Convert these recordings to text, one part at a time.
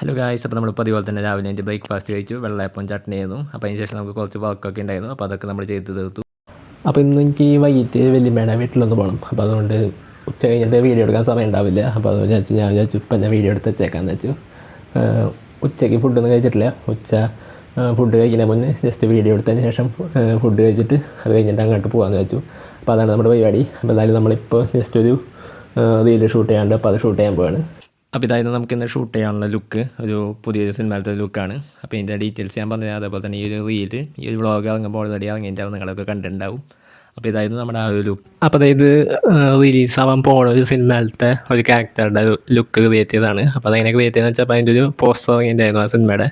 Hello guys, അപ്പോൾ നമ്മൾ പതിപോലെ തന്നെ രാവിലെ എൻ്റെ ബ്രേക്ക്ഫാസ്റ്റ് കഴിച്ചു. വെള്ളയപ്പം ചട്നി ആയിരുന്നു. അപ്പോൾ അതിന് ശേഷം നമുക്ക് കുറച്ച് വർക്കൊക്കെ ഉണ്ടായിരുന്നു. അപ്പോൾ അതൊക്കെ നമ്മൾ ചെയ്ത് തീർത്തു. അപ്പോൾ ഇന്ന് എനിക്ക് വൈകിട്ട് വലിയമ്മയുടെ വീട്ടിലൊന്ന് പോകണം. അപ്പോൾ അതുകൊണ്ട് ഉച്ച കഴിഞ്ഞിട്ട് വീഡിയോ എടുക്കാൻ സമയം ഉണ്ടാവില്ല. അപ്പോൾ അത് ഞാൻ വിചാരിച്ചു ഇപ്പം തന്നെ വീഡിയോ എടുത്ത് വെച്ചേക്കാമെന്ന് വെച്ചു. ഉച്ചയ്ക്ക് ഫുഡൊന്നും കഴിച്ചിട്ടില്ല. ഫുഡ് കഴിക്കുന്നതിന് മുന്നേ ജസ്റ്റ് വീഡിയോ എടുത്തതിന് ശേഷം ഫുഡ് കഴിച്ചിട്ട് അത് കഴിഞ്ഞിട്ട് അങ്ങോട്ട് പോകാമെന്ന് വെച്ചു. അപ്പോൾ അതാണ് നമ്മുടെ പരിപാടി. അപ്പോൾ എന്തായാലും നമ്മളിപ്പോൾ ജസ്റ്റ് ഒരു റീൽ ഷൂട്ട് ചെയ്യാണ്ട് അപ്പോൾ അത് ഷൂട്ട് ചെയ്യാൻ പോവാണ്. അപ്പോൾ ഇതായിരുന്നു നമുക്കിന്ന് ഷൂട്ട് ചെയ്യാനുള്ള ലുക്ക്. ഒരു പുതിയൊരു സിനിമയിലത്തെ ലുക്കാണ്. അപ്പോൾ ഇതിൻ്റെ ഡീറ്റെയിൽസ് ഞാൻ പറഞ്ഞത്. അതേപോലെ തന്നെ ഈ ഒരു റീല്, ഈ ഒരു വ്ളോഗ് ഇറങ്ങുമ്പോൾ ഓൾറെഡി ഇറങ്ങിയിട്ടുണ്ടാവും, നിങ്ങളൊക്കെ കണ്ടിട്ടുണ്ടാവും. അപ്പോൾ ഇതായിരുന്നു നമ്മുടെ ആ ഒരു ലുക്ക്. അപ്പോൾ അതായത് റിലീസാവാൻ പോകുന്ന ഒരു സിനിമയിലത്തെ ഒരു ക്യാരക്ടറുടെ ലുക്ക് ക്രിയേറ്റ് ചെയ്തതാണ്. അപ്പോൾ അതെങ്ങനെ ക്രിയേറ്റ് ചെയ്തെന്ന് വെച്ചാൽ അപ്പോൾ അതിൻ്റെ ഒരു പോസ്റ്റർ ഇറങ്ങിയിട്ടുണ്ടായിരുന്നു ആ സിനിമയുടെ.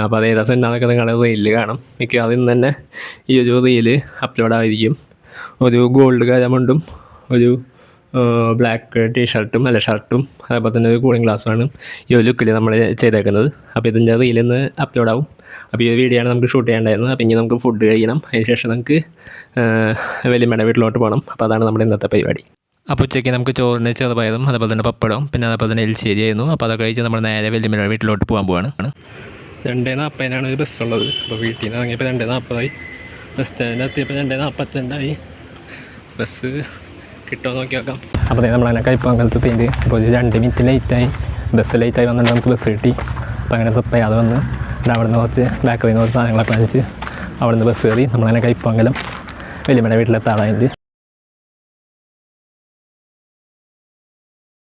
അപ്പോൾ അത് ഏതാ സിനിമ എന്നൊക്കെ നിങ്ങൾ റീലിൽ കാണും. മിക്കവാറും ഇന്ന് തന്നെ ഈ ഒരു റീല് അപ്ലോഡ് ആയിരിക്കും. ഒരു ഗോൾഡ് കരമുണ്ടും ഒരു ബ്ലാക്ക് ഷർട്ടും അതേപോലെ തന്നെ ഒരു കൂളിംഗ് ഗ്ലാസ്സാണ് ഈ ഒരു ലുക്കിൽ നമ്മൾ ചെയ്തേക്കുന്നത്. അപ്പോൾ ഇതിൻ്റെ റീലിൽ നിന്ന് അപ്ലോഡ് ആവും. അപ്പോൾ ഈ വീഡിയോ ആണ് നമുക്ക് ഷൂട്ട് ചെയ്യേണ്ടായിരുന്നത്. അപ്പോൾ ഇനി നമുക്ക് ഫുഡ് കഴിക്കണം. അതിന് ശേഷം നമുക്ക് വലിയമ്മയുടെ വീട്ടിലോട്ട് പോകണം. അപ്പോൾ അതാണ് നമ്മുടെ ഇന്നത്തെ പരിപാടി. അപ്പോൾ ഉച്ചയ്ക്ക് നമുക്ക് ചോറിന് ചെറുപയറും അതേപോലെ തന്നെ പപ്പടവും പിന്നെ അതേപോലെ തന്നെ എൽശ്ശേരി ആയിരുന്നു. അപ്പോൾ അതൊക്കെ കഴിച്ച് നമ്മൾ നേരെ വലിയമ്മയുടെ വീട്ടിലോട്ട് പോകാൻ പോവാണ്. 2:40 ഒരു ബസ്സുള്ളത്. അപ്പോൾ വീട്ടിൽ നിന്ന് ഇറങ്ങിയപ്പോൾ 2:40 ബസ് സ്റ്റാൻഡിൽ എത്തിയപ്പോൾ 2:42 ബസ് കിട്ടുമോ നോക്കി നോക്കാം. അപ്പോൾ നമ്മളങ്ങനെ കൈപ്പാങ്കലത്ത് എത്തിയിട്ട് ഇപ്പോൾ ഒരു 2 മിനിറ്റ് ലേറ്റായി. ബസ് ലേറ്റായി വന്നിട്ട് നമുക്ക് ബസ് കിട്ടി. അപ്പോൾ അങ്ങനെ തപ്പാതെ വന്ന് അവിടെ നിന്ന് കുറച്ച് ബേക്കറിയിൽ നിന്ന് കുറച്ച് സാധനങ്ങളൊക്കെ വാങ്ങിച്ച് അവിടെ നിന്ന് ബസ് കയറി നമ്മളങ്ങനെ കൈപ്പാങ്കലം വലിയമ്മയുടെ വീട്ടിലെത്താറായിട്ട്.